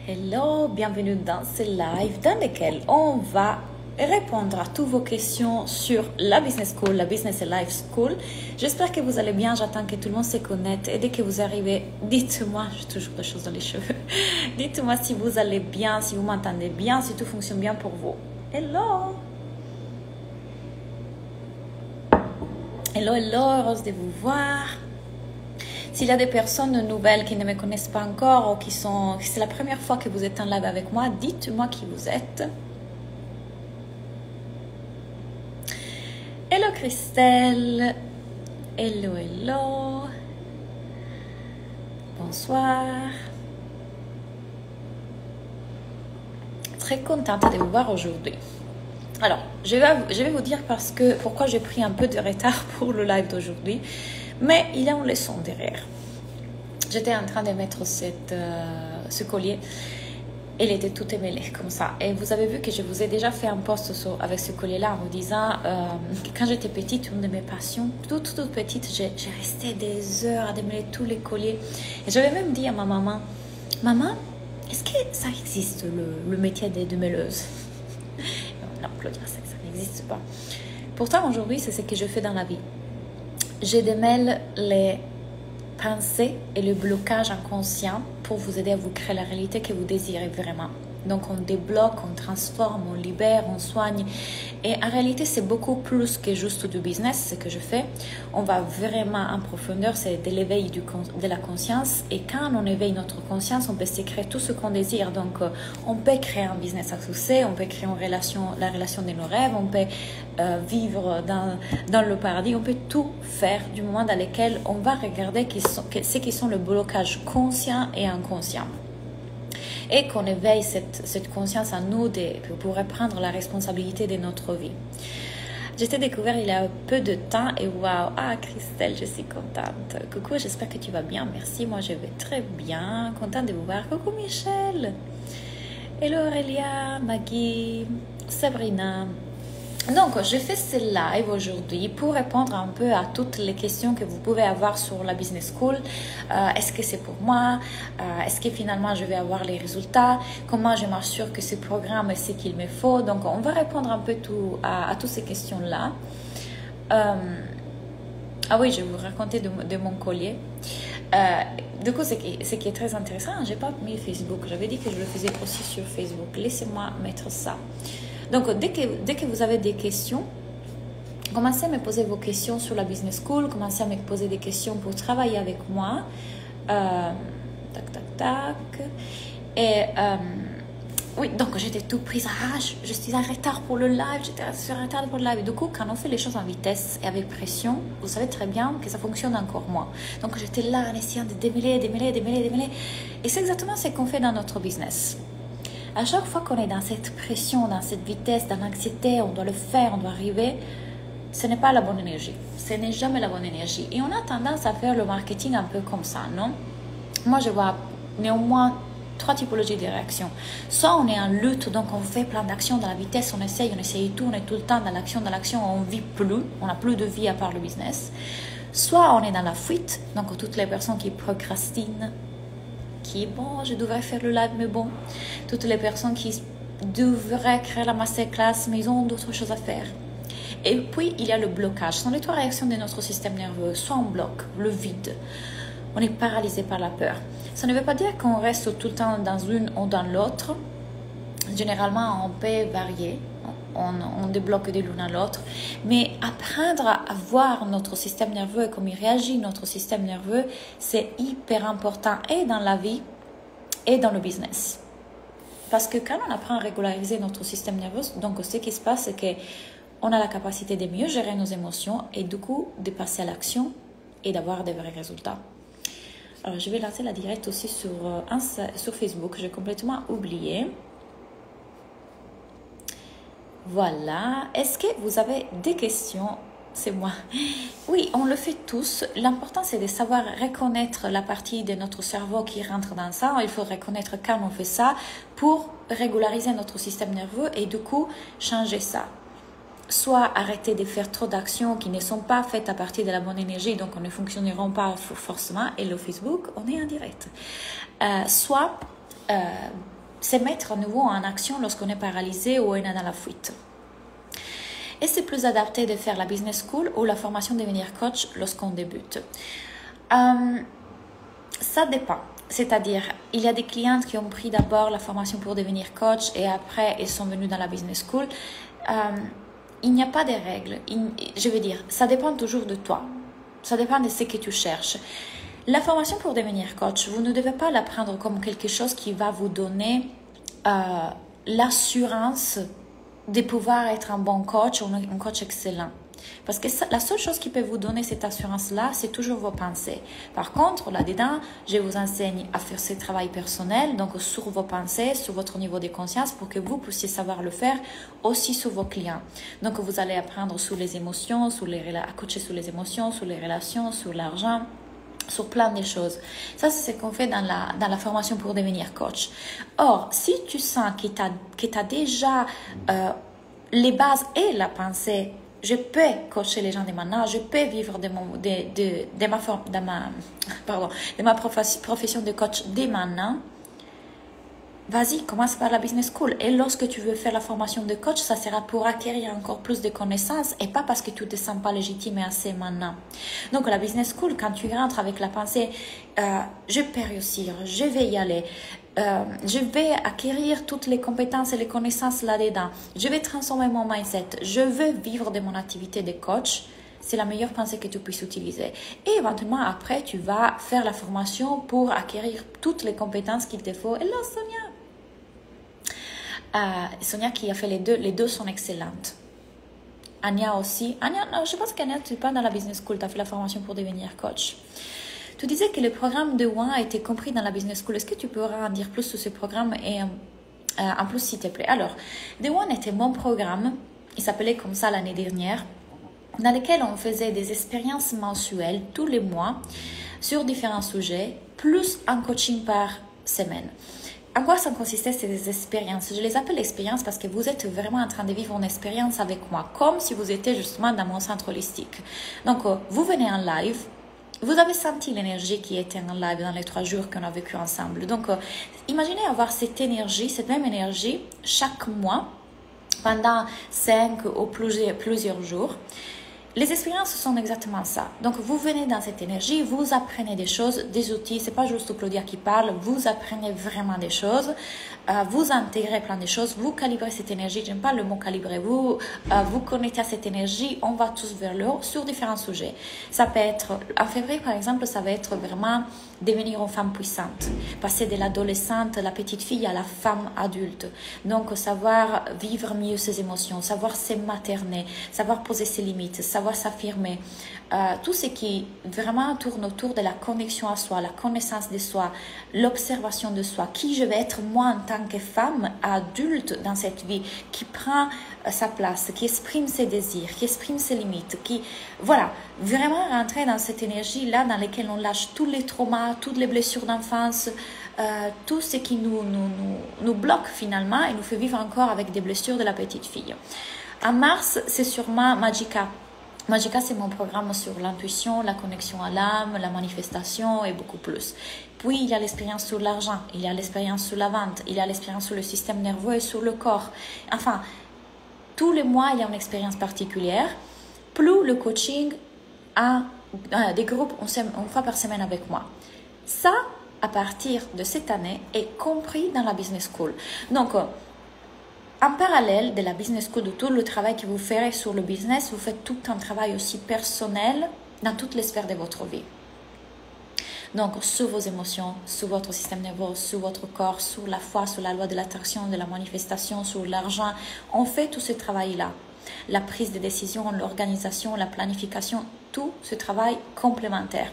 Hello, bienvenue dans ce live dans lequel on va répondre à toutes vos questions sur la Business School, la Business and Life School. J'espère que vous allez bien, j'attends que tout le monde se connecte et dès que vous arrivez, dites-moi, j'ai toujours des choses dans les cheveux, dites-moi si vous allez bien, si vous m'entendez bien, si tout fonctionne bien pour vous. Hello! Hello, hello, heureuse de vous voir. S'il y a des personnes nouvelles qui ne me connaissent pas encore ou c'est la première fois que vous êtes en live avec moi, dites-moi qui vous êtes. Hello Christelle. Hello, hello. Bonsoir. Très contente de vous voir aujourd'hui. Alors, je vais vous dire pourquoi j'ai pris un peu de retard pour le live d'aujourd'hui. Mais il y a une leçon derrière. J'étais en train de mettre ce collier. Il était tout émêlé comme ça. Et vous avez vu que je vous ai déjà fait un post avec ce collier-là en vous disant que quand j'étais petite, une de mes passions, toute petite, j'ai resté des heures à démêler tous les colliers. Et j'avais même dit à ma maman, « Maman, est-ce que ça existe le métier de démêleuse ?» Non, Claudia, ça n'existe pas. Pourtant, aujourd'hui, c'est ce que je fais dans la vie. Je démêle les pensées et le blocage inconscient pour vous aider à vous créer la réalité que vous désirez vraiment. Donc, on débloque, on transforme, on libère, on soigne. Et en réalité, c'est beaucoup plus que juste du business, ce que je fais. On va vraiment en profondeur, c'est de l'éveil de la conscience. Et quand on éveille notre conscience, on peut se créer tout ce qu'on désire. Donc, on peut créer un business à succès, on peut créer la relation de nos rêves, on peut vivre dans le paradis, on peut tout faire du moment dans lequel on va regarder ce qui sont les blocages conscients et inconscients. Et qu'on éveille cette conscience en nous pour reprendre la responsabilité de notre vie. Je t'ai découvert il y a peu de temps et waouh, Christelle, je suis contente. Coucou, j'espère que tu vas bien, merci, moi je vais très bien, contente de vous voir. Coucou Michel, hello Aurélia, Maggie, Sabrina. Donc, je fais ce live aujourd'hui pour répondre un peu à toutes les questions que vous pouvez avoir sur la Business School. Est-ce que c'est pour moi? Est-ce que finalement je vais avoir les résultats? Comment je m'assure que ce programme est ce qu'il me faut? Donc, on va répondre un peu à toutes ces questions-là. Ah oui, je vais vous raconter de mon collier. Du coup, ce qui est très intéressant, je n'ai pas mis Facebook. J'avais dit que je le faisais aussi sur Facebook. Laissez-moi mettre ça. Donc, dès que vous avez des questions, commencez à me poser vos questions sur la Business School, commencez à me poser des questions pour travailler avec moi. Et oui, donc j'étais tout prise. Je suis en retard pour le live, j'étais en retard pour le live. Et du coup, quand on fait les choses en vitesse et avec pression, vous savez très bien que ça fonctionne encore moins. Donc, j'étais là en essayant de démêler. Et c'est exactement ce qu'on fait dans notre business. À chaque fois qu'on est dans cette pression, dans cette vitesse, dans l'anxiété, on doit le faire, on doit arriver, ce n'est pas la bonne énergie. Ce n'est jamais la bonne énergie. Et on a tendance à faire le marketing un peu comme ça, non? Moi, je vois néanmoins 3 typologies de réactions. Soit on est en lutte, donc on fait plein d'actions dans la vitesse, on essaye tout, on est tout le temps dans l'action, on ne vit plus, on n'a plus de vie à part le business. Soit on est dans la fuite, donc toutes les personnes qui procrastinent, je devrais faire le live, mais bon, toutes les personnes qui devraient créer la masterclass, mais ils ont d'autres choses à faire. Et puis, il y a le blocage. Ce sont les 3 réactions de notre système nerveux. Soit on bloque, le vide, on est paralysé par la peur. Ça ne veut pas dire qu'on reste tout le temps dans une ou dans l'autre. Généralement, on peut varier. On débloque de l'une à l'autre. Mais apprendre à voir notre système nerveux et comment il réagit, notre système nerveux, c'est hyper important et dans la vie et dans le business. Parce que quand on apprend à régulariser notre système nerveux, donc ce qui se passe, c'est qu'on a la capacité de mieux gérer nos émotions et du coup de passer à l'action et d'avoir des vrais résultats. Alors, je vais lancer la direct aussi sur Facebook. J'ai complètement oublié. Voilà. Est-ce que vous avez des questions? C'est moi. Oui, on le fait tous. L'important, c'est de savoir reconnaître la partie de notre cerveau qui rentre dans ça. Il faut reconnaître quand on fait ça pour régulariser notre système nerveux et du coup, changer ça. Soit arrêter de faire trop d'actions qui ne sont pas faites à partir de la bonne énergie, donc on ne fonctionneront pas forcément. Et le Facebook, on est en direct. Soit se mettre à nouveau en action lorsqu'on est paralysé ou on est dans la fuite. Et c'est plus adapté de faire la business school ou la formation devenir coach lorsqu'on débute. Ça dépend. C'est-à-dire, il y a des clientes qui ont pris d'abord la formation pour devenir coach et après, ils sont venus dans la business school. Il n'y a pas de règles. Je veux dire, ça dépend toujours de toi. Ça dépend de ce que tu cherches. La formation pour devenir coach, vous ne devez pas la prendre comme quelque chose qui va vous donner l'assurance de pouvoir être un bon coach ou un coach excellent. Parce que la seule chose qui peut vous donner cette assurance-là, c'est toujours vos pensées. Par contre, là-dedans, je vous enseigne à faire ce travail personnel, donc sur vos pensées, sur votre niveau de conscience, pour que vous puissiez savoir le faire aussi sur vos clients. Donc, vous allez apprendre sur les émotions, à coacher sur les émotions, sur les relations, sur l'argent, sur plein de choses. Ça, c'est ce qu'on fait dans la formation pour devenir coach. Or, si tu sens que tu as déjà les bases et la pensée, je peux coacher les gens de maintenant, je peux vivre de ma profession de coach dès maintenant. Vas-y, commence par la business school. Et lorsque tu veux faire la formation de coach, ça sera pour acquérir encore plus de connaissances et pas parce que tu ne te sens pas légitime et assez maintenant. Donc, la business school, quand tu rentres avec la pensée, je peux réussir, je vais y aller, je vais acquérir toutes les compétences et les connaissances là-dedans, je vais transformer mon mindset, je veux vivre de mon activité de coach. C'est la meilleure pensée que tu puisses utiliser. Et éventuellement, après, tu vas faire la formation pour acquérir toutes les compétences qu'il te faut. Et là, Sonia qui a fait les deux sont excellentes. Anya aussi. Anya, non, je pense qu'Anya, tu n'es pas dans la business school, tu as fait la formation pour devenir coach. Tu disais que le programme de One a été compris dans la business school. Est-ce que tu pourras en dire plus sur ce programme et en plus, s'il te plaît? Alors, The One était mon programme. Il s'appelait comme ça l'année dernière, dans lequel on faisait des expériences mensuelles tous les mois sur différents sujets, plus un coaching par semaine. En quoi ça consistait ces expériences? Je les appelle expériences parce que vous êtes vraiment en train de vivre une expérience avec moi, comme si vous étiez justement dans mon centre holistique. Donc, vous venez en live, vous avez senti l'énergie qui était en live dans les 3 jours qu'on a vécu ensemble. Donc, imaginez avoir cette énergie, cette même énergie, chaque mois, pendant 5 ou plusieurs jours. Les expériences sont exactement ça. Donc, vous venez dans cette énergie, vous apprenez des choses, des outils. C'est pas juste Claudia qui parle, vous apprenez vraiment des choses, vous intégrez plein de choses, vous calibrez cette énergie. J'aime pas le mot calibrer. Vous connectez à cette énergie. On va tous vers le haut sur différents sujets. Ça peut être, en février par exemple, ça va être vraiment devenir une femme puissante, passer de l'adolescente, la petite fille à la femme adulte. Donc, savoir vivre mieux ses émotions, savoir se materner, savoir poser ses limites, savoir s'affirmer, tout ce qui vraiment tourne autour de la connexion à soi, la connaissance de soi, l'observation de soi, qui je vais être moi en tant que femme adulte dans cette vie, qui prend sa place, qui exprime ses désirs, qui exprime ses limites, qui, voilà, vraiment rentrer dans cette énergie-là dans laquelle on lâche tous les traumas, toutes les blessures d'enfance, tout ce qui nous bloque finalement et nous fait vivre encore avec des blessures de la petite fille. En mars, c'est sûrement Magica. Magica, c'est mon programme sur l'intuition, la connexion à l'âme, la manifestation et beaucoup plus. Puis, il y a l'expérience sur l'argent, il y a l'expérience sur la vente, il y a l'expérience sur le système nerveux et sur le corps. Enfin, tous les mois, il y a une expérience particulière. Plus le coaching a des groupes une fois par semaine avec moi. Ça, à partir de cette année, est compris dans la business school. Donc, en parallèle de la business school, de tout le travail que vous ferez sur le business, vous faites tout un travail aussi personnel dans toutes les sphères de votre vie. Donc, sur vos émotions, sur votre système nerveux, sur votre corps, sur la foi, sur la loi de l'attraction, de la manifestation, sur l'argent. On fait tout ce travail-là. La prise de décision, l'organisation, la planification, tout ce travail complémentaire.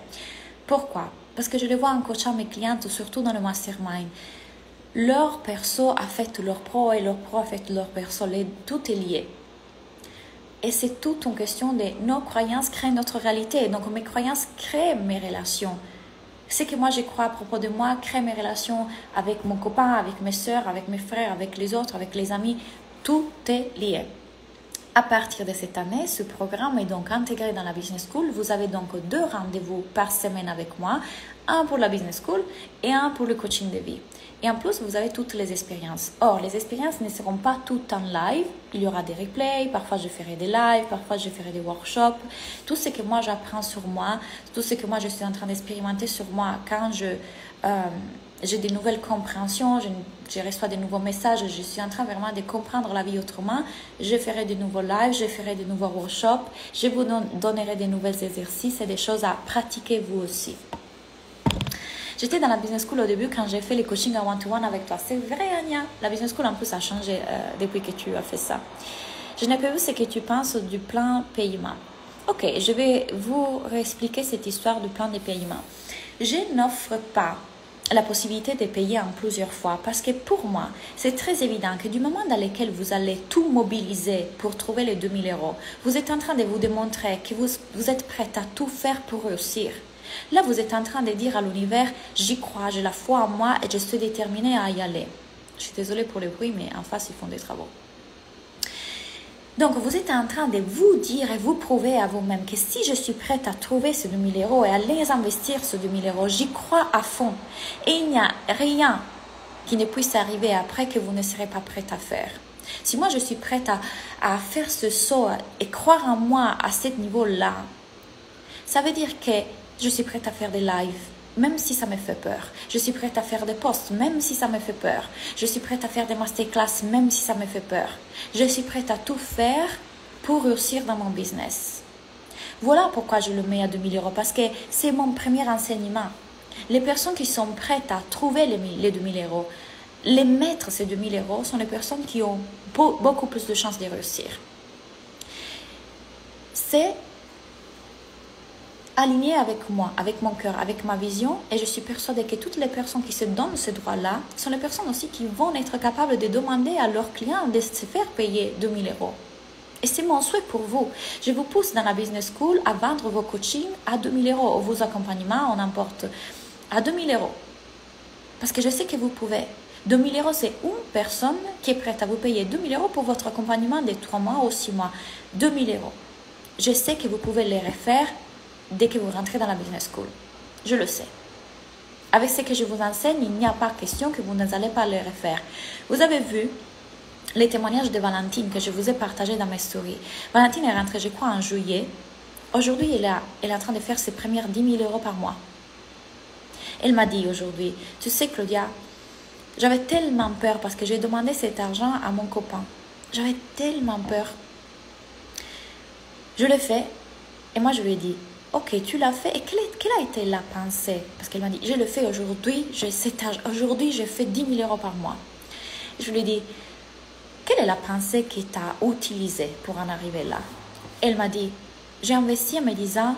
Pourquoi? Parce que je le vois en coachant mes clientes, surtout dans le mastermind. Leur perso affecte leur pro et leur pro affecte leur perso. Tout est lié. Et c'est toute une question de nos croyances créent notre réalité. Donc mes croyances créent mes relations. Ce que moi je crois à propos de moi crée mes relations avec mon copain, avec mes soeurs, avec mes frères, avec les autres, avec les amis. Tout est lié. À partir de cette année, ce programme est donc intégré dans la Business School. Vous avez donc 2 rendez-vous par semaine avec moi, un pour la Business School et un pour le coaching de vie. Et en plus, vous avez toutes les expériences. Or, les expériences ne seront pas toutes en live. Il y aura des replays, parfois je ferai des lives, parfois je ferai des workshops. Tout ce que moi j'apprends sur moi, tout ce que moi je suis en train d'expérimenter sur moi quand j'ai des nouvelles compréhensions, je reçois des nouveaux messages, je suis en train vraiment de comprendre la vie autrement. Je ferai de nouveaux lives, je ferai de nouveaux workshops, je vous donnerai des nouveaux exercices et des choses à pratiquer vous aussi. J'étais dans la Business School au début quand j'ai fait les coachings à one-to-one avec toi. C'est vrai, Anya. La Business School en plus a changé depuis que tu as fait ça. Je n'ai pas vu ce que tu penses du plan paiement. Ok, je vais vous réexpliquer cette histoire du plan de paiement. Je n'offre pas la possibilité de payer en plusieurs fois parce que pour moi, c'est très évident que du moment dans lequel vous allez tout mobiliser pour trouver les 2000 €, vous êtes en train de vous démontrer que vous êtes prête à tout faire pour réussir. Là, vous êtes en train de dire à l'univers, j'y crois, j'ai la foi en moi et je suis déterminée à y aller. Je suis désolée pour le bruit, mais en face, ils font des travaux. Donc, vous êtes en train de vous dire et vous prouver à vous-même que si je suis prête à trouver ces 2000 € et à les investir, ces 2000 €, j'y crois à fond. Et il n'y a rien qui ne puisse arriver après que vous ne serez pas prête à faire. Si moi, je suis prête à faire ce saut et croire en moi à ce niveau-là, ça veut dire que je suis prête à faire des lives, même si ça me fait peur. Je suis prête à faire des posts, même si ça me fait peur. Je suis prête à faire des masterclass, même si ça me fait peur. Je suis prête à tout faire pour réussir dans mon business. Voilà pourquoi je le mets à 2000 €, parce que c'est mon premier enseignement. Les personnes qui sont prêtes à trouver les 2000 €, les mettre ces 2000 € sont les personnes qui ont beaucoup plus de chances de réussir. C'est aligné avec moi, avec mon cœur, avec ma vision, et je suis persuadée que toutes les personnes qui se donnent ce droit-là sont les personnes aussi qui vont être capables de demander à leurs clients de se faire payer 2000 €. Et c'est mon souhait pour vous. Je vous pousse dans la Business School à vendre vos coachings à 2000 € ou vos accompagnements, on emporte à 2000 €. Parce que je sais que vous pouvez. 2000 €, c'est une personne qui est prête à vous payer 2000 € pour votre accompagnement de 3 mois ou 6 mois. 2000 €. Je sais que vous pouvez les refaire dès que vous rentrez dans la Business School. Je le sais. Avec ce que je vous enseigne, il n'y a pas question que vous n'allez pas les refaire. Vous avez vu les témoignages de Valentine que je vous ai partagés dans mes stories. Valentine est rentrée, je crois, en juillet. Aujourd'hui, elle est en train de faire ses premières 10 000 € par mois. Elle m'a dit aujourd'hui, tu sais Claudia, j'avais tellement peur parce que j'ai demandé cet argent à mon copain. J'avais tellement peur. Je l'ai fait et moi je lui ai dit, ok, tu l'as fait et quelle a été la pensée? Parce qu'elle m'a dit, je le fais aujourd'hui, aujourd'hui je fais 10 000 € par mois. Je lui ai dit, quelle est la pensée qui t'a utilisée pour en arriver là? Elle m'a dit, j'ai investi en me disant,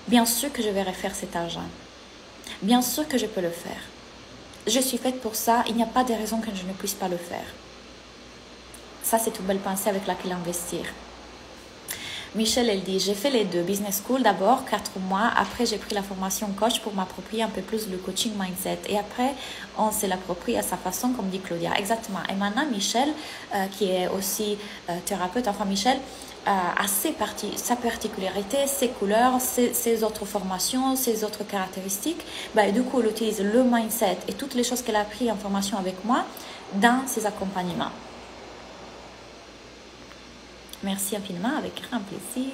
bien sûr que je vais refaire cet argent. Bien sûr que je peux le faire. Je suis faite pour ça, il n'y a pas de raison que je ne puisse pas le faire. Ça, c'est une belle pensée avec laquelle investir. Michel, elle dit, j'ai fait les deux. Business School d'abord, 4 mois. Après, j'ai pris la formation coach pour m'approprier un peu plus le coaching mindset. Et après, on se l'approprie à sa façon, comme dit Claudia. Exactement. Et maintenant, Michel, qui est aussi thérapeute, enfin Michel, a sa particularité, ses couleurs, ses autres formations, ses autres caractéristiques. Et du coup, elle utilise le mindset et toutes les choses qu'elle a appris en formation avec moi dans ses accompagnements. Merci infiniment, avec grand plaisir.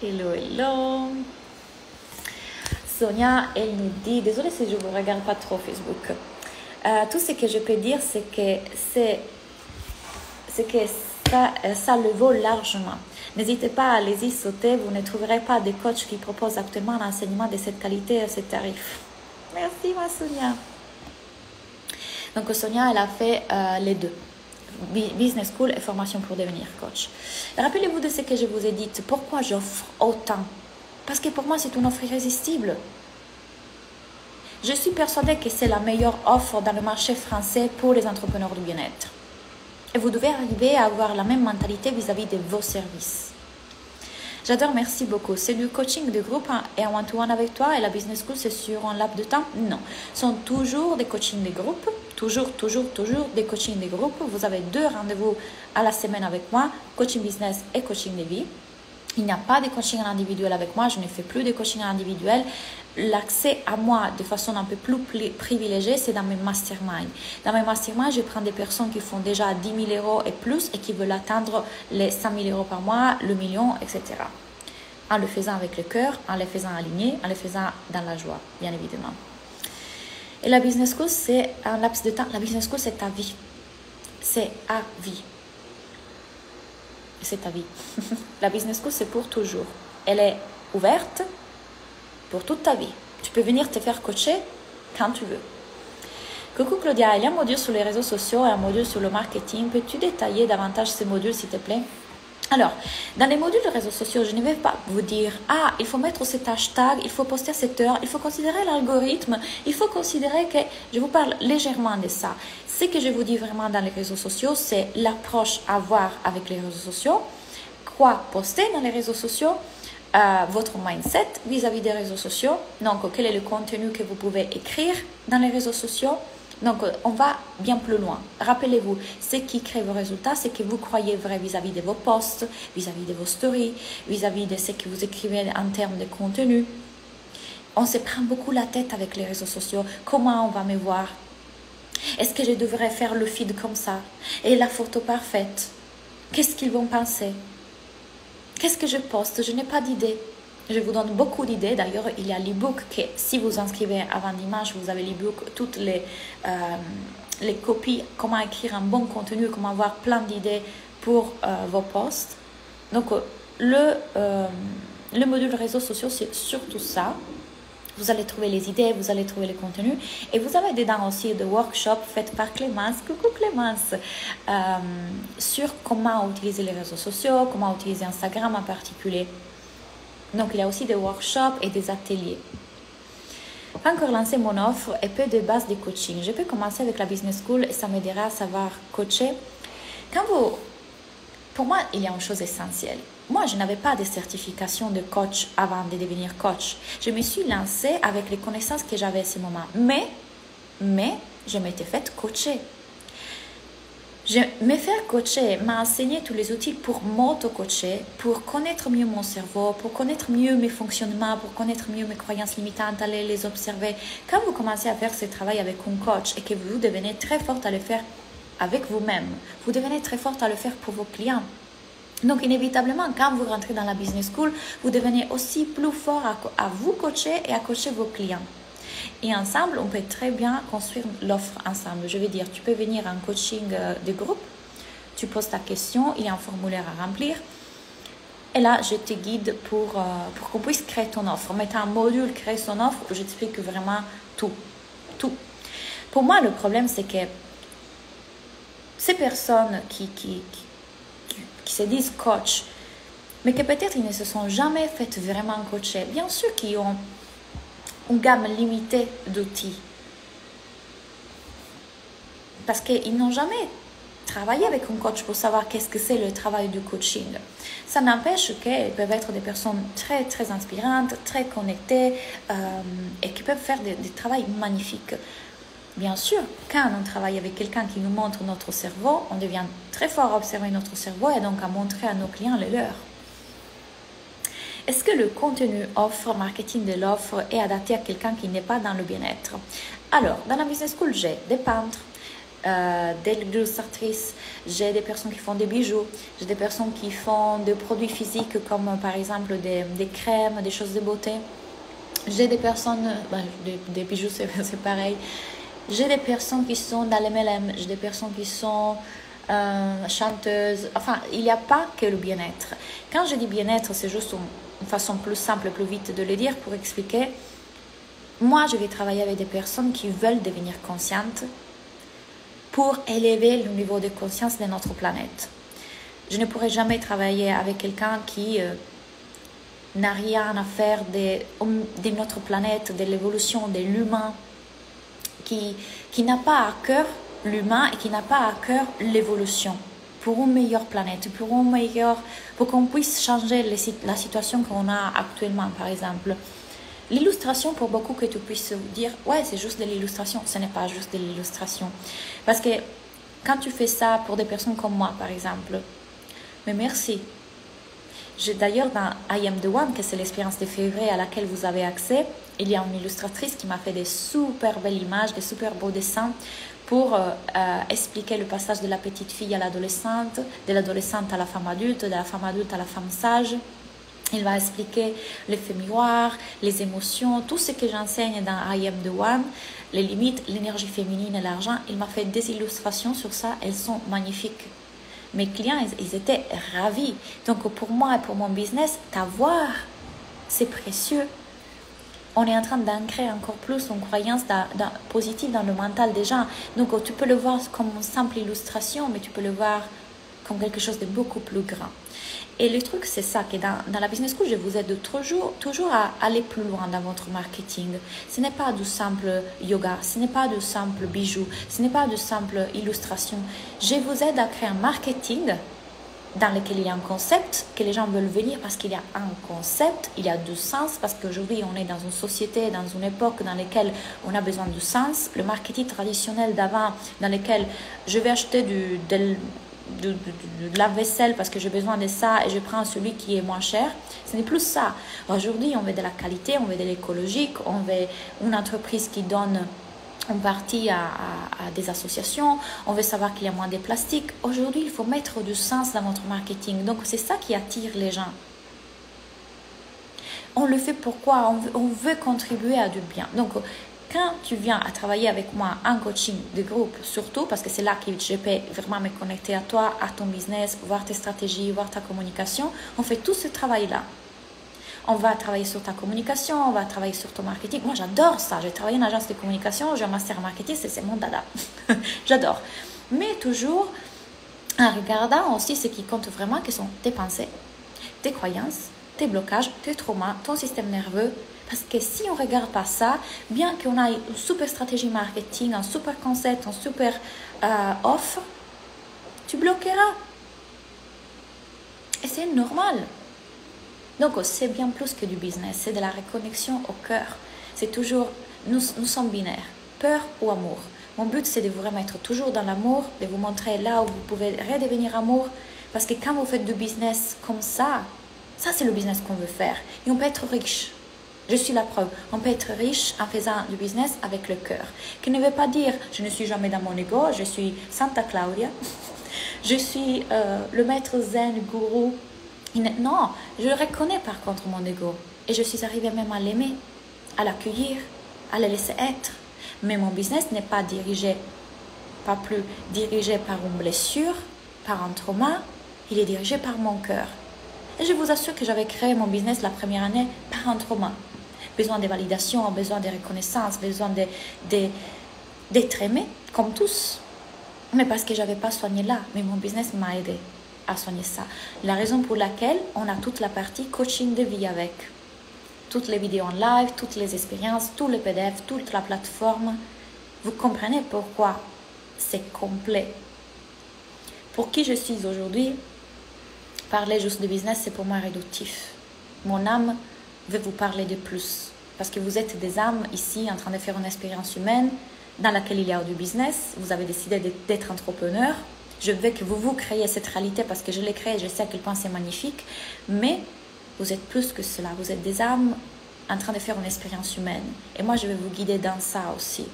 Hello, hello. Sonia, elle nous dit, désolée si je ne vous regarde pas trop Facebook. Tout ce que je peux dire, c'est que ça le vaut largement. N'hésitez pas à aller y sauter, vous ne trouverez pas de coach qui propose actuellement un enseignement de cette qualité à ce tarif. Merci, ma Sonia. Donc, Sonia, elle a fait les deux. Business School et formation pour devenir coach. Rappelez-vous de ce que je vous ai dit. Pourquoi j'offre autant? Parce que pour moi, c'est une offre irrésistible. Je suis persuadée que c'est la meilleure offre dans le marché français pour les entrepreneurs du bien-être. Et vous devez arriver à avoir la même mentalité vis-à-vis de vos services. J'adore, merci beaucoup. C'est du coaching de groupe et un one-to-one avec toi et la Business School, c'est sur un laps de temps? Non. Ce sont toujours des coachings de groupe Toujours des coachings de groupe. Vous avez 2 rendez-vous à la semaine avec moi, coaching business et coaching de vie. Il n'y a pas de coaching individuel avec moi, je ne fais plus de coaching individuel. L'accès à moi de façon un peu plus privilégiée, c'est dans mes masterminds. Dans mes masterminds, je prends des personnes qui font déjà 10 000 euros et plus et qui veulent atteindre les 100 000 euros par mois, le million, etc. En le faisant avec le cœur, en le faisant aligné, en le faisant dans la joie, bien évidemment. Et la business school, c'est un laps de temps. La business school, c'est ta vie. C'est à vie. C'est ta vie. La business school, c'est pour toujours. Elle est ouverte pour toute ta vie. Tu peux venir te faire coacher quand tu veux. Coucou Claudia, il y a un module sur les réseaux sociaux et un module sur le marketing. Peux-tu détailler davantage ces modules, s'il te plaît? Alors, dans les modules de réseaux sociaux, je ne vais pas vous dire « Ah, il faut mettre cet hashtag, il faut poster à cette heure, il faut considérer l'algorithme, il faut considérer que… » Je vous parle légèrement de ça. Ce que je vous dis vraiment dans les réseaux sociaux, c'est l'approche à avoir avec les réseaux sociaux, quoi poster dans les réseaux sociaux, votre mindset vis-à-vis des réseaux sociaux. Donc, quel est le contenu que vous pouvez écrire dans les réseaux sociaux. Donc, on va bien plus loin. Rappelez-vous, ce qui crée vos résultats, c'est que vous croyez vrai vis-à-vis de vos posts, vis-à-vis de vos stories, vis-à-vis de ce que vous écrivez en termes de contenu. On se prend beaucoup la tête avec les réseaux sociaux. Comment on va me voir? Est-ce que je devrais faire le feed comme ça? Et la photo parfaite? Qu'est-ce qu'ils vont penser? Qu'est-ce que je poste? Je n'ai pas d'idée. Je vous donne beaucoup d'idées. D'ailleurs, il y a l'e-book que si vous inscrivez avant dimanche, vous avez l'e-book, toutes les copies, comment écrire un bon contenu, comment avoir plein d'idées pour vos posts. Donc, le module réseaux sociaux, c'est surtout ça. Vous allez trouver les idées, vous allez trouver les contenus. Et vous avez dedans aussi des workshops faits par Clémence, coucou Clémence, sur comment utiliser les réseaux sociaux, comment utiliser Instagram en particulier. Donc, il y a aussi des workshops et des ateliers. Pas encore lancé mon offre et peu de base de coaching. Je peux commencer avec la business school et ça m'aidera à savoir coacher. Pour moi, il y a une chose essentielle. Moi, je n'avais pas de certification de coach avant de devenir coach. Je me suis lancée avec les connaissances que j'avais à ce moment. Mais, je m'étais faite coacher. Me faire coacher m'a enseigné tous les outils pour m'auto-coacher, pour connaître mieux mon cerveau, pour connaître mieux mes fonctionnements, pour connaître mieux mes croyances limitantes, aller les observer. Quand vous commencez à faire ce travail avec un coach et que vous devenez très forte à le faire avec vous-même, vous devenez très forte à le faire pour vos clients. Donc, inévitablement, quand vous rentrez dans la business school, vous devenez aussi plus fort à vous coacher et à coacher vos clients. Et ensemble, on peut très bien construire l'offre ensemble. Je veux dire, tu peux venir en coaching de groupe, tu poses ta question, il y a un formulaire à remplir. Et là, je te guide pour qu'on puisse créer ton offre. En mettant un module, créer son offre, je t'explique vraiment tout. Tout. Pour moi, le problème, c'est que ces personnes qui se disent coach, mais que peut-être ils ne se sont jamais fait vraiment coacher, bien sûr qu'ils ont une gamme limitée d'outils. Parce qu'ils n'ont jamais travaillé avec un coach pour savoir qu'est-ce que c'est le travail du coaching. Ça n'empêche qu'ils peuvent être des personnes très, très inspirantes, très connectées et qui peuvent faire des travaux magnifiques. Bien sûr, quand on travaille avec quelqu'un qui nous montre notre cerveau, on devient très fort à observer notre cerveau et donc à montrer à nos clients le leur. Est-ce que le contenu offre, marketing de l'offre est adapté à quelqu'un qui n'est pas dans le bien-être? Alors, dans la business school, j'ai des peintres, des illustratrices, j'ai des personnes qui font des bijoux, j'ai des personnes qui font des produits physiques comme par exemple des crèmes, des choses de beauté. J'ai des personnes, des bijoux c'est pareil. J'ai des personnes qui sont dans l'MLM, j'ai des personnes qui sont chanteuses. Enfin, il n'y a pas que le bien-être. Quand je dis bien-être, c'est juste une façon plus simple, plus vite de le dire pour expliquer. Moi, je vais travailler avec des personnes qui veulent devenir conscientes pour élever le niveau de conscience de notre planète. Je ne pourrai jamais travailler avec quelqu'un qui n'a rien à faire de notre planète, de l'évolution de l'humain, qui n'a pas à cœur l'humain et qui n'a pas à cœur l'évolution pour une meilleure planète, pour qu'on puisse changer la situation qu'on a actuellement, par exemple. L'illustration, pour beaucoup que tu puisses dire, ouais, c'est juste de l'illustration. Ce n'est pas juste de l'illustration. Parce que quand tu fais ça pour des personnes comme moi, par exemple, mais merci. D'ailleurs, dans I Am The One, que c'est l'expérience de février à laquelle vous avez accès, il y a une illustratrice qui m'a fait des super belles images, des super beaux dessins pour expliquer le passage de la petite fille à l'adolescente, de l'adolescente à la femme adulte, de la femme adulte à la femme sage. Il va expliquer l'effet miroir, les émotions, tout ce que j'enseigne dans I Am The One, les limites, l'énergie féminine et l'argent. Il m'a fait des illustrations sur ça, elles sont magnifiques. Mes clients, ils étaient ravis. Donc pour moi et pour mon business, t'avoir, c'est précieux. On est en train d'ancrer encore plus une croyance positive dans le mental des gens. Donc tu peux le voir comme une simple illustration, mais tu peux le voir comme quelque chose de beaucoup plus grand. Et le truc, c'est ça, que dans la Business School, je vous aide toujours à aller plus loin dans votre marketing. Ce n'est pas du simple yoga, ce n'est pas du simple bijou, ce n'est pas du simple illustration. Je vous aide à créer un marketing dans lequel il y a un concept, que les gens veulent venir parce qu'il y a un concept, il y a du sens, parce qu'aujourd'hui, on est dans une société, dans une époque dans laquelle on a besoin de sens. Le marketing traditionnel d'avant, dans lequel je vais acheter de la vaisselle parce que j'ai besoin de ça et je prends celui qui est moins cher. Ce n'est plus ça. Aujourd'hui, on veut de la qualité, on veut de l'écologique, on veut une entreprise qui donne une partie à des associations, on veut savoir qu'il y a moins de plastique. Aujourd'hui, il faut mettre du sens dans votre marketing. Donc, c'est ça qui attire les gens. On le fait pourquoi? On veut contribuer à du bien. Donc, quand tu viens à travailler avec moi en coaching de groupe, surtout parce que c'est là que je peux vraiment me connecter à toi, à ton business, voir tes stratégies, voir ta communication, on fait tout ce travail-là. On va travailler sur ta communication, on va travailler sur ton marketing. Moi, j'adore ça. J'ai travaillé en agence de communication, j'ai un master en marketing, c'est mon dada. J'adore. Mais toujours en regardant aussi ce qui compte vraiment, qui sont tes pensées, tes croyances, tes blocages, tes traumas, ton système nerveux. Parce que si on ne regarde pas ça, bien qu'on ait une super stratégie marketing, un super concept, un super offre, tu bloqueras. Et c'est normal. Donc, c'est bien plus que du business. C'est de la reconnexion au cœur. C'est toujours, nous sommes binaires, peur ou amour. Mon but, c'est de vous remettre toujours dans l'amour, de vous montrer là où vous pouvez redevenir amour. Parce que quand vous faites du business comme ça c'est le business qu'on veut faire. Et on peut être riche. Je suis la preuve. On peut être riche en faisant du business avec le cœur. Qui ne veut pas dire, je ne suis jamais dans mon ego, je suis Santa Claudia, je suis le maître zen, gourou. Non, je reconnais par contre mon ego. Et je suis arrivée même à l'aimer, à l'accueillir, à le laisser être. Mais mon business n'est pas dirigé, pas plus dirigé par une blessure, par un trauma. Il est dirigé par mon cœur. Et je vous assure que j'avais créé mon business la première année par un trauma. Besoin de validation, besoin de reconnaissance, besoin d'être aimé, comme tous. Mais parce que je n'avais pas soigné là. Mais mon business m'a aidé à soigner ça. La raison pour laquelle on a toute la partie coaching de vie avec. Toutes les vidéos en live, toutes les expériences, tous les PDF, toute la plateforme. Vous comprenez pourquoi c'est complet. Pour qui je suis aujourd'hui, parler juste de business, c'est pour moi réductif. Mon âme veut vous parler de plus. Parce que vous êtes des âmes ici en train de faire une expérience humaine dans laquelle il y a du business. Vous avez décidé d'être entrepreneur. Je veux que vous créez cette réalité parce que je l'ai créée. Je sais à quel point c'est magnifique. Mais vous êtes plus que cela. Vous êtes des âmes en train de faire une expérience humaine. Et moi, je vais vous guider dans ça aussi.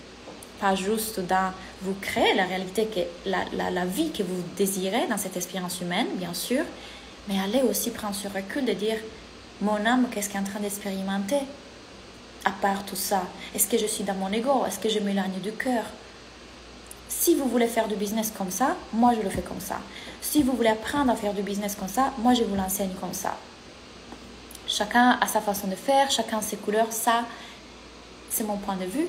Pas juste dans vous créer la réalité, la vie que vous désirez dans cette expérience humaine, bien sûr. Mais allez aussi prendre ce recul de dire, mon âme, qu'est-ce qu'elle est en train d'expérimenter? À part tout ça, est-ce que je suis dans mon ego? Est-ce que je m'éloigne du cœur? Si vous voulez faire du business comme ça, moi je le fais comme ça. Si vous voulez apprendre à faire du business comme ça, moi je vous l'enseigne comme ça. Chacun a sa façon de faire, chacun a ses couleurs. Ça, c'est mon point de vue.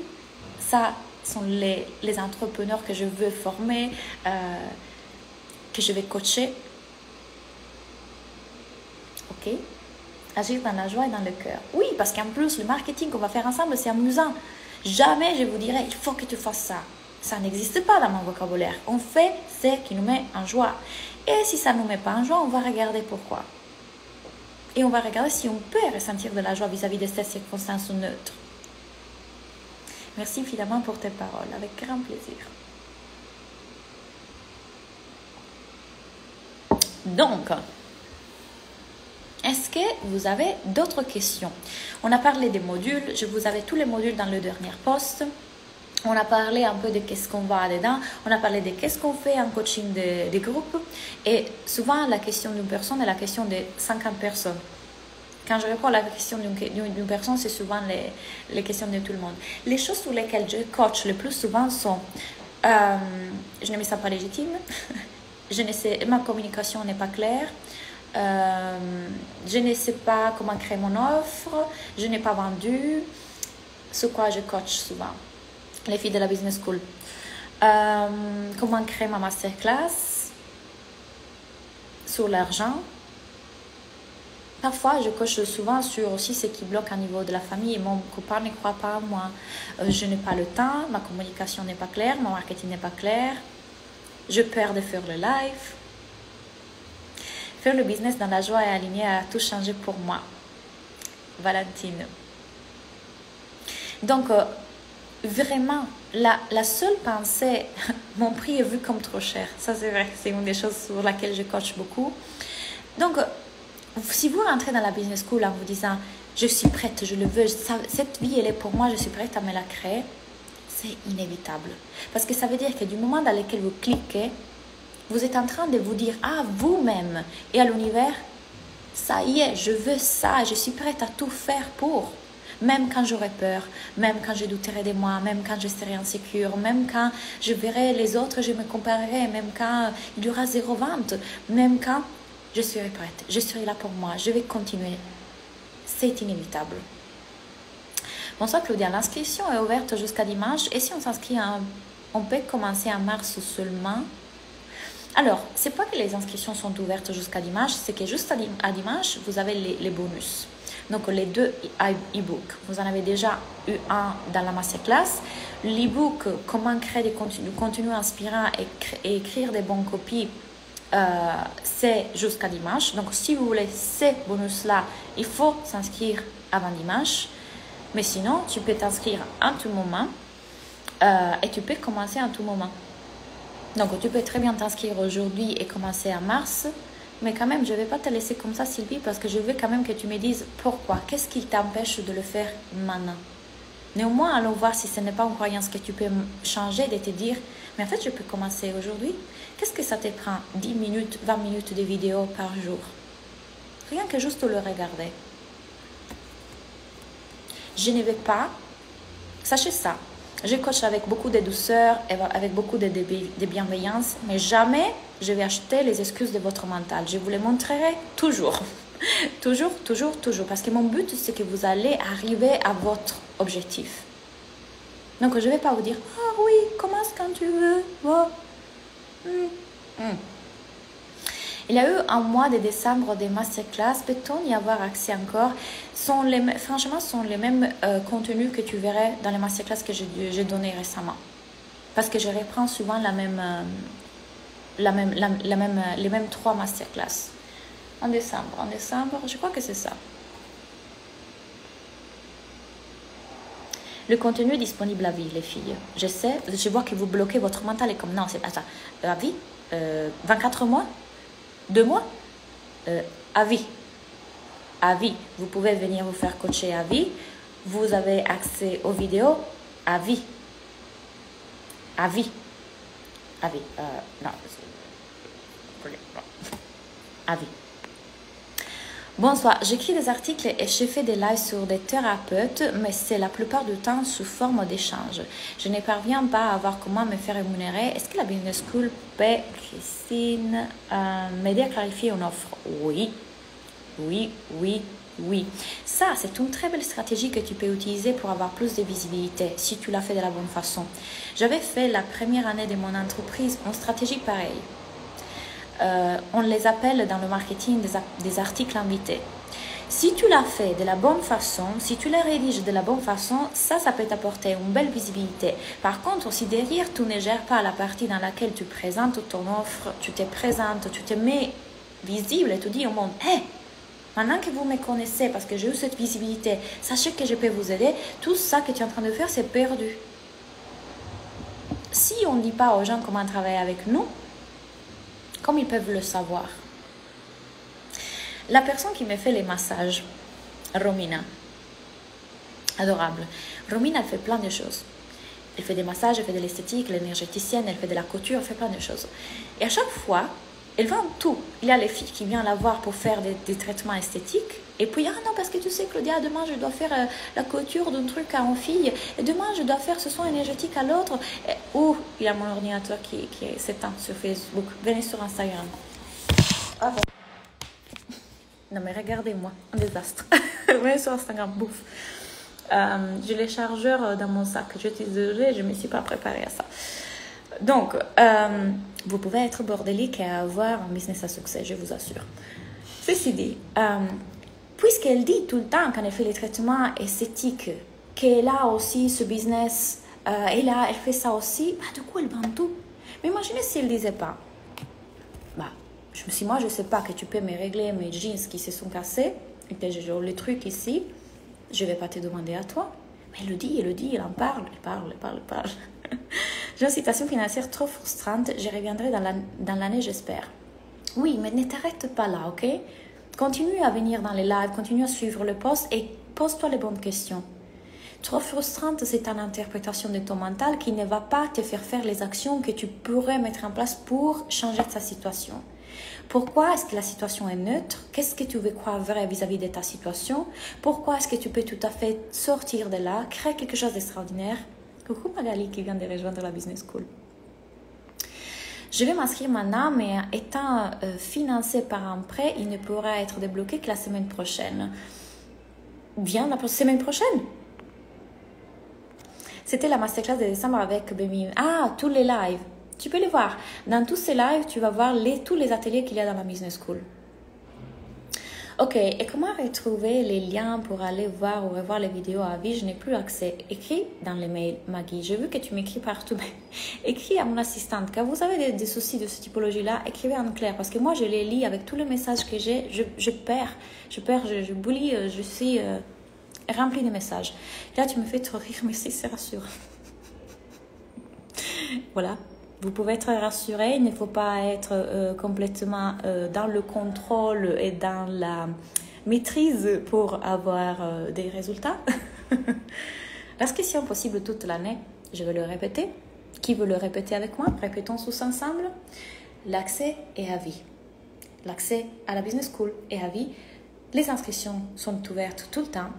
Ça sont les entrepreneurs que je veux former, que je vais coacher. Ok? Agir dans la joie et dans le cœur. Oui, parce qu'en plus, le marketing qu'on va faire ensemble, c'est amusant. Jamais je vous dirai, il faut que tu fasses ça. Ça n'existe pas dans mon vocabulaire. On fait ce qui nous met en joie. Et si ça ne nous met pas en joie, on va regarder pourquoi. et on va regarder si on peut ressentir de la joie vis-à-vis de ces circonstances neutres. Merci infiniment pour tes paroles, avec grand plaisir. Donc, est-ce que vous avez d'autres questions? On a parlé des modules, je vous avais tous les modules dans le dernier post. On a parlé un peu de qu'est-ce qu'on va dedans, on a parlé de qu'est-ce qu'on fait en coaching de groupe. Et souvent, la question d'une personne est la question de 50 personnes. Quand je réponds à la question d'une personne, c'est souvent les questions de tout le monde. Les choses sur lesquelles je coach le plus souvent sont je ne me sens pas légitime, ma communication n'est pas claire, je ne sais pas comment créer mon offre, je n'ai pas vendu, sur quoi je coach souvent les filles de la business school. Comment créer ma masterclass sur l'argent. Parfois, je coach souvent sur aussi ce qui bloque au niveau de la famille. Mon copain ne croit pas en moi. Je n'ai pas le temps, ma communication n'est pas claire, mon marketing n'est pas clair. Je perds de faire le live. Faire le business dans la joie et aligné a tout changé pour moi. Valentine. Donc, vraiment, la seule pensée, mon prix est vu comme trop cher. Ça, c'est vrai. C'est une des choses sur laquelle je coach beaucoup. Donc, si vous rentrez dans la business school en vous disant « Je suis prête, je le veux, cette vie, elle est pour moi, je suis prête à me la créer », c'est inévitable. Parce que ça veut dire que du moment dans lequel vous cliquez, vous êtes en train de vous dire à vous-même et à l'univers « Ça y est, je veux ça, je suis prête à tout faire pour ». Même quand j'aurai peur, même quand je douterai de moi, même quand je serai insécure, même quand je verrai les autres, je me comparerai, même quand il y aura 0 vente, même quand je serai prête, je serai là pour moi, je vais continuer. C'est inévitable. Bonsoir Claudia, l'inscription est ouverte jusqu'à dimanche et si on s'inscrit, on peut commencer en mars seulement. Alors, c'est pas que les inscriptions sont ouvertes jusqu'à dimanche, c'est que juste à dimanche, vous avez les bonus. Donc, les 2 e-books. Vous en avez déjà eu un dans la masterclass. L'e-book, comment créer du contenu inspirant et écrire des bonnes copies, c'est jusqu'à dimanche. Donc, si vous voulez ces bonus-là, il faut s'inscrire avant dimanche. Mais sinon, tu peux t'inscrire en tout moment et tu peux commencer en tout moment. Donc, tu peux très bien t'inscrire aujourd'hui et commencer en mars. Mais quand même, je ne vais pas te laisser comme ça, Sylvie, parce que je veux quand même que tu me dises pourquoi. Qu'est-ce qui t'empêche de le faire maintenant? Néanmoins, allons voir si ce n'est pas une croyance que tu peux changer, de te dire, mais en fait, je peux commencer aujourd'hui. Qu'est-ce que ça te prend 10 minutes, 20 minutes de vidéo par jour? Rien que juste le regarder. Je ne vais pas, sachez ça, je coach avec beaucoup de douceur et avec beaucoup de bienveillance, mais jamais je vais acheter les excuses de votre mental. Je vous les montrerai toujours. Toujours, toujours, toujours. Parce que mon but, c'est que vous allez arriver à votre objectif. Donc, je ne vais pas vous dire « Ah oui, commence quand tu veux. Oh. Il y a eu un mois de décembre des masterclass. Peut-on y avoir accès encore? Franchement, ce sont les mêmes contenus que tu verrais dans les masterclass que j'ai donné récemment. Parce que je reprends souvent les mêmes 3 masterclass. En décembre, je crois que c'est ça. Le contenu est disponible à vie, les filles. Je sais, je vois que vous bloquez votre mental et comme non, c'est attends, à vie, 24 mois, 2 mois, à vie. À vie. Vous pouvez venir vous faire coacher à vie. Vous avez accès aux vidéos à vie. À vie. À vie. Non. À vie. Bonsoir, j'écris des articles et je fais des lives sur des thérapeutes, mais c'est la plupart du temps sous forme d'échange. Je ne parviens pas à voir comment me faire rémunérer. Est-ce que la Business School peut, Christine, m'aider à clarifier une offre? Oui, oui, oui, oui. Ça, c'est une très belle stratégie que tu peux utiliser pour avoir plus de visibilité, si tu l'as fait de la bonne façon. J'avais fait la première année de mon entreprise une stratégie pareille. On les appelle dans le marketing des articles invités. Si tu l'as fait de la bonne façon, si tu les rédiges de la bonne façon, ça peut t'apporter une belle visibilité. Par contre, si derrière tu ne gères pas la partie dans laquelle tu présentes ton offre, tu te présentes, tu te mets visible et tu dis au monde, hey, Maintenant que vous me connaissez, parce que j'ai eu cette visibilité, sachez que je peux vous aider. Tout ça que tu es en train de faire, c'est perdu. Si on ne dit pas aux gens comment travailler avec nous, comme ils peuvent le savoir? La personne qui me fait les massages, Romina, adorable. Romina, elle fait plein de choses. Elle fait des massages, elle fait de l'esthétique, l'énergéticienne, elle fait de la couture, elle fait plein de choses. Et à chaque fois, elle vend tout. Il y a les filles qui viennent la voir pour faire des traitements esthétiques. Et puis, ah non, parce que tu sais, Claudia, demain, je dois faire la couture d'un truc à une fille. Et demain, je dois faire ce soin énergétique à l'autre. Ou, il y a mon ordinateur qui s'éteint sur Facebook. Venez sur Instagram. Ah bon. Non, mais regardez-moi, un désastre. Venez sur Instagram, bouffe. J'ai les chargeurs dans mon sac. Je suis désolée, je ne me suis pas préparée à ça. Donc, vous pouvez être bordélique et avoir un business à succès, je vous assure. Ceci dit, puisqu'elle dit tout le temps, quand elle fait les traitements esthétiques, qu'elle a aussi ce business, et là, elle fait ça aussi, du coup, elle vend tout. Mais imaginez si elle ne disait pas, je me suis dit, moi, je ne sais pas que tu peux me régler mes jeans qui se sont cassés, et que j'ai les trucs ici, je ne vais pas te demander à toi. Mais elle le dit, elle en parle, elle parle. J'ai une situation financière trop frustrante, je reviendrai dans l'année, j'espère. Oui, mais ne t'arrête pas là, ok? Continue à venir dans les lives, continue à suivre le post et pose-toi les bonnes questions. Trop frustrante, c'est une interprétation de ton mental qui ne va pas te faire les actions que tu pourrais mettre en place pour changer ta situation. Pourquoi est-ce que la situation est neutre? Qu'est-ce que tu veux croire vrai vis-à-vis de ta situation? Pourquoi est-ce que tu peux tout à fait sortir de là, créer quelque chose d'extraordinaire? Coucou Magali qui vient de rejoindre la Business School. Je vais m'inscrire maintenant, mais étant financé par un prêt, il ne pourra être débloqué que la semaine prochaine. Viens la semaine prochaine. C'était la masterclass de décembre avec Bémi. Ah, tous les lives. Tu peux les voir. Dans tous ces lives, tu vas voir tous les ateliers qu'il y a dans la Business School. Ok, et comment retrouver les liens pour aller voir ou revoir les vidéos à vie? Je n'ai plus accès. Écris dans les mails, Maggie. J'ai vu que tu m'écris partout. Écris à mon assistante. Quand vous avez des soucis de cette typologie-là, écrivez en clair. Parce que moi, je les lis avec tous les messages que j'ai. Je perds, je boulis, je suis remplie de messages. Là, tu me fais trop rire, mais c'est rassurant. Voilà. Vous pouvez être rassuré, il ne faut pas être complètement dans le contrôle et dans la maîtrise pour avoir des résultats. L'inscription possible toute l'année, je vais le répéter. Qui veut le répéter avec moi? Répétons tous ensemble. L'accès est à vie. L'accès à la Business School est à vie. Les inscriptions sont ouvertes tout le temps.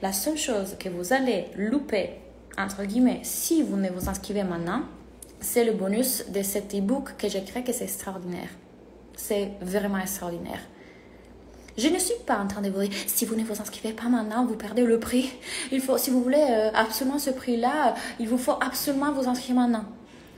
La seule chose que vous allez louper, entre guillemets, si vous ne vous inscrivez maintenant, c'est le bonus de cet e-book que j'ai créé, que c'est extraordinaire. C'est vraiment extraordinaire. Je ne suis pas en train de vous dire, si vous ne vous inscrivez pas maintenant, vous perdez le prix. Si vous voulez absolument ce prix-là, il vous faut absolument vous inscrire maintenant.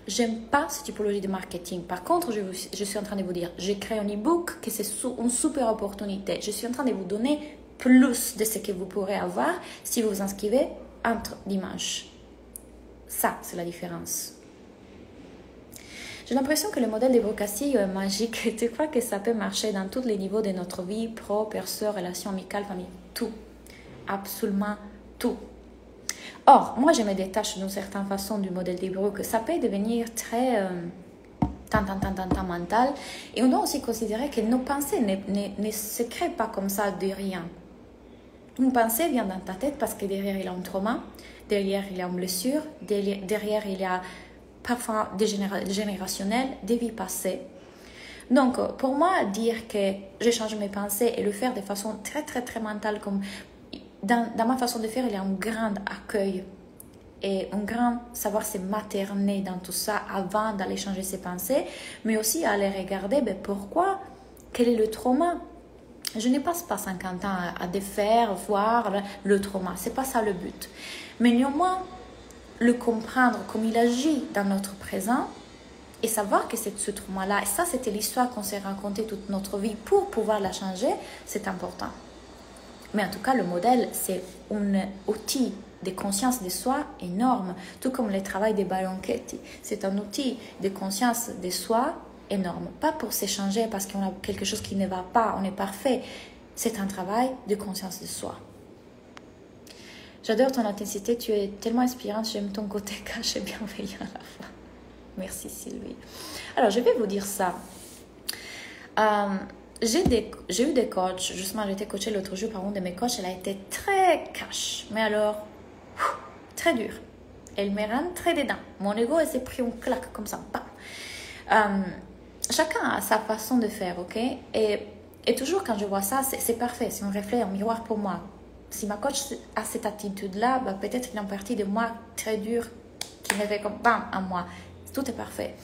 J'aime pas cette typologie de marketing. Par contre, je suis en train de vous dire, j'ai créé un e-book, que c'est une super opportunité. Je suis en train de vous donner plus de ce que vous pourrez avoir si vous vous inscrivez entre dimanche. Ça, c'est la différence. J'ai l'impression que le modèle des Brocassi est magique. Tu crois que ça peut marcher dans tous les niveaux de notre vie, pro, perso, relations amicales, famille, tout. Absolument tout. Or, moi, je me détache d'une certaine façon du modèle des Brocs. Ça peut devenir très mental. Et on doit aussi considérer que nos pensées ne se créent pas comme ça de rien. Une pensée vient dans ta tête parce que derrière, il y a un trauma, derrière, il y a une blessure, derrière, il y a parfois générationnel, des vies passées. Donc, pour moi, dire que j'ai changé mes pensées et le faire de façon très, très, très mentale, comme dans ma façon de faire, il y a un grand accueil et un grand savoir se materner dans tout ça avant d'aller changer ses pensées, mais aussi aller regarder pourquoi, quel est le trauma. Je ne passe pas 50 ans à défaire, voir le trauma. C'est pas ça le but. Mais néanmoins, le comprendre comme il agit dans notre présent et savoir que c'est ce trauma-là, et ça c'était l'histoire qu'on s'est racontée toute notre vie pour pouvoir la changer, c'est important. Mais en tout cas, le modèle, c'est un outil de conscience de soi énorme, tout comme le travail des Balancchetti. C'est un outil de conscience de soi énorme. Pas pour s'échanger parce qu'on a quelque chose qui ne va pas, on est parfait. C'est un travail de conscience de soi. J'adore ton authenticité, tu es tellement inspirante, j'aime ton côté caché et bienveillant à la fois. Merci Sylvie. Alors, je vais vous dire ça. J'ai eu des coachs, justement, j'ai été coachée l'autre jour par une de mes coachs, elle a été très cash, mais alors, très dure. Elle me rentre dedans. Mon ego, elle s'est pris une claque comme ça. Bam. Chacun a sa façon de faire, ok? Et toujours quand je vois ça, c'est parfait, c'est un reflet, un miroir pour moi. Si ma coach a cette attitude-là, bah, peut-être qu'il y a une partie de moi très dure qui me fait comme bam à moi. Tout est parfait.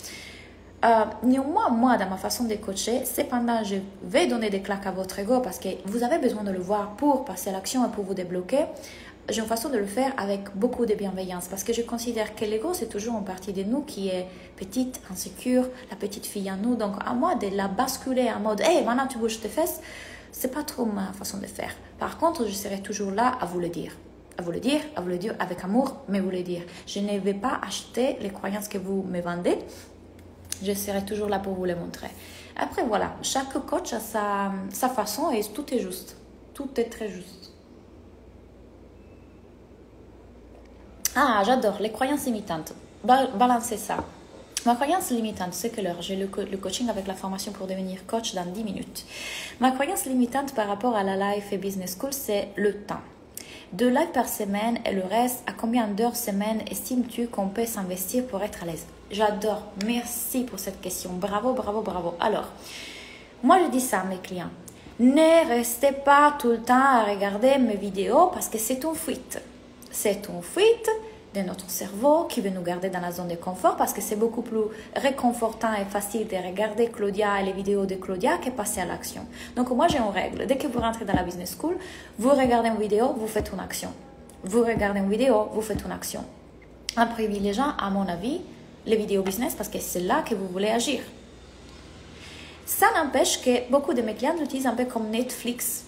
Néanmoins, moi, dans ma façon de coacher, cependant, je vais donner des claques à votre ego parce que vous avez besoin de le voir pour passer à l'action et pour vous débloquer. J'ai une façon de le faire avec beaucoup de bienveillance parce que je considère que l'ego, c'est toujours une partie de nous qui est petite, insécure, la petite fille en nous. Donc, à moi de la basculer en mode « Hey, maintenant tu bouges tes fesses », c'est pas trop ma façon de faire. Par contre, je serai toujours là à vous le dire. À vous le dire avec amour, mais vous le dire. Je ne vais pas acheter les croyances que vous me vendez. Je serai toujours là pour vous les montrer. Après, voilà, chaque coach a sa façon et tout est juste. Tout est très juste. Ah, j'adore les croyances limitantes. Balancez ça. Ma croyance limitante, c'est que l'heure, j'ai le coaching avec la formation pour devenir coach dans 10 minutes. Ma croyance limitante par rapport à la Life et Business School, c'est le temps. 2 lives par semaine et le reste, à combien d'heures semaine estimes-tu qu'on peut s'investir pour être à l'aise? J'adore. Merci pour cette question. Bravo, bravo, bravo. Alors, moi je dis ça à mes clients. Ne restez pas tout le temps à regarder mes vidéos parce que c'est une fuite. C'est une fuite de notre cerveau qui veut nous garder dans la zone de confort parce que c'est beaucoup plus réconfortant et facile de regarder Claudia et les vidéos de Claudia que passer à l'action. Donc moi j'ai une règle. Dès que vous rentrez dans la business school, vous regardez une vidéo, vous faites une action. Vous regardez une vidéo, vous faites une action. En privilégiant, à mon avis, les vidéos business parce que c'est là que vous voulez agir. Ça n'empêche que beaucoup de mes clients l'utilisent un peu comme Netflix.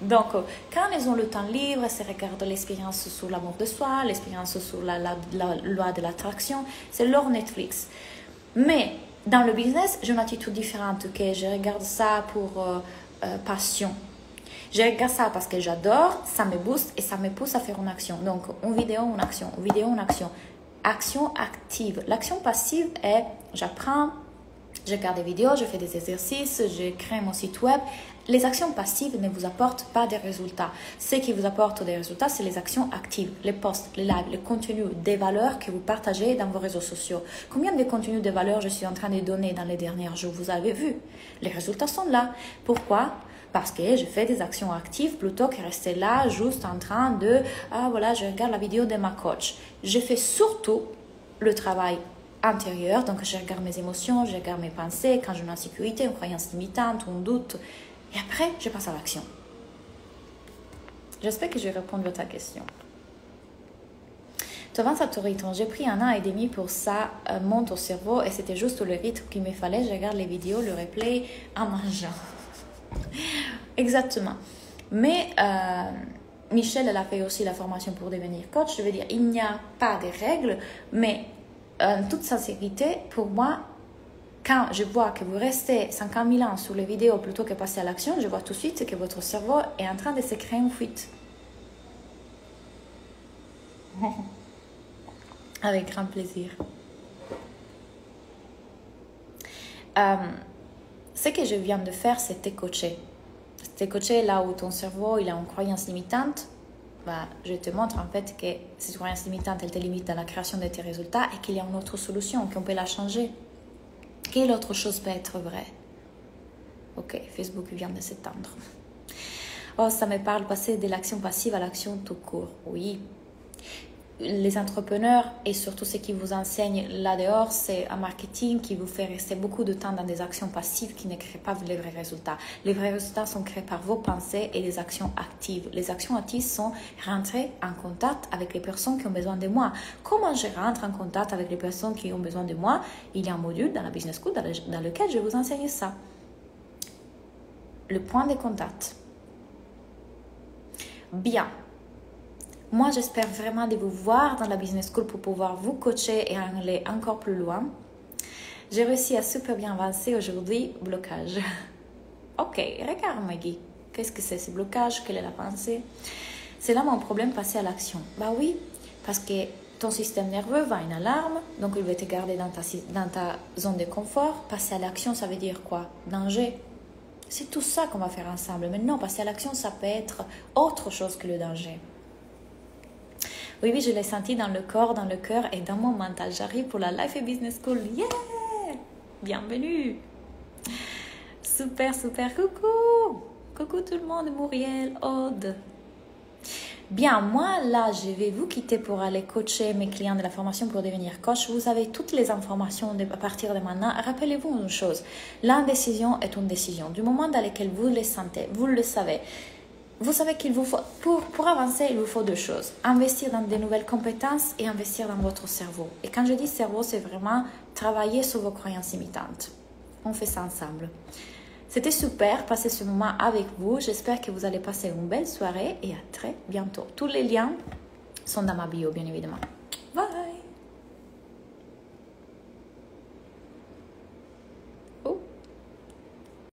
Donc, quand ils ont le temps libre, ils regardent l'expérience sur l'amour de soi, l'expérience sur la loi de l'attraction, c'est leur Netflix. Mais dans le business, j'ai une attitude différente, que je regarde ça pour passion. Je regarde ça parce que j'adore, ça me booste et ça me pousse à faire une action. Donc, une vidéo, une action, une vidéo, une action. Action active. L'action passive est, j'apprends, je regarde des vidéos, je fais des exercices, je crée mon site web. Les actions passives ne vous apportent pas de résultats. Ce qui vous apporte des résultats, c'est les actions actives, les posts, les lives, les contenus, des valeurs que vous partagez dans vos réseaux sociaux. Combien de contenus de valeurs je suis en train de donner dans les derniers jours? Vous avez vu. Les résultats sont là. Pourquoi? Parce que je fais des actions actives plutôt que rester là juste en train de « Ah voilà, je regarde la vidéo de ma coach ». Je fais surtout le travail intérieur, donc je regarde mes émotions, je regarde mes pensées, quand j'ai une insécurité, une croyance limitante, un doute, et après, je passe à l'action. J'espère que j'ai répondu à ta question. Devant cette rythme, j'ai pris 1 an et demi pour ça monte au cerveau et c'était juste le rythme qu'il me fallait. Je regarde les vidéos, le replay en mangeant. Exactement. Mais Michelle, elle a fait aussi la formation pour devenir coach. Je veux dire, il n'y a pas de règles, mais toute sincérité, pour moi, quand je vois que vous restez 50 000 ans sur les vidéos plutôt que passer à l'action, je vois tout de suite que votre cerveau est en train de se créer une fuite. Avec grand plaisir. Ce que je viens de faire, c'est te coacher. Te coacher là où ton cerveau il a une croyance limitante. Bah, je te montre en fait que cette croyance limitante, elle te limite dans la création de tes résultats et qu'il y a une autre solution, qu'on peut la changer. Quelle autre chose peut être vraie? Ok, Facebook vient de s'éteindre. Oh, ça me parle passer de l'action passive à l'action tout court. Oui. Les entrepreneurs et surtout ceux qui vous enseignent là-dehors, c'est un marketing qui vous fait rester beaucoup de temps dans des actions passives qui ne créent pas les vrais résultats. Les vrais résultats sont créés par vos pensées et les actions actives. Les actions actives sont rentrer en contact avec les personnes qui ont besoin de moi. Comment je rentre en contact avec les personnes qui ont besoin de moi? Il y a un module dans la Business School dans lequel je vous enseigne ça. Le point de contact. Bien. Moi, j'espère vraiment de vous voir dans la Business School pour pouvoir vous coacher et aller encore plus loin. J'ai réussi à super bien avancer aujourd'hui. Blocage. Ok, regarde Maggie. Qu'est-ce que c'est ce blocage? Quelle est la pensée? C'est là mon problème, passer à l'action. Bah oui, parce que ton système nerveux va une alarme, donc il va te garder dans ta zone de confort. Passer à l'action, ça veut dire quoi? Danger. C'est tout ça qu'on va faire ensemble. Mais non, passer à l'action, ça peut être autre chose que le danger. Oui, oui, je l'ai senti dans le corps, dans le cœur et dans mon mental. J'arrive pour la Life et Business School. Yeah! Bienvenue! Super, super, coucou! Coucou tout le monde, Muriel, Aude. Bien, moi, là, je vais vous quitter pour aller coacher mes clients de la formation pour devenir coach. Vous avez toutes les informations à partir de maintenant. Rappelez-vous une chose, l'indécision est une décision. Du moment dans lequel vous le sentez, vous le savez. Vous savez qu'il vous faut, pour avancer, il vous faut deux choses. Investir dans de nouvelles compétences et investir dans votre cerveau. Et quand je dis cerveau, c'est vraiment travailler sur vos croyances limitantes. On fait ça ensemble. C'était super passer ce moment avec vous. J'espère que vous allez passer une belle soirée et à très bientôt. Tous les liens sont dans ma bio, bien évidemment.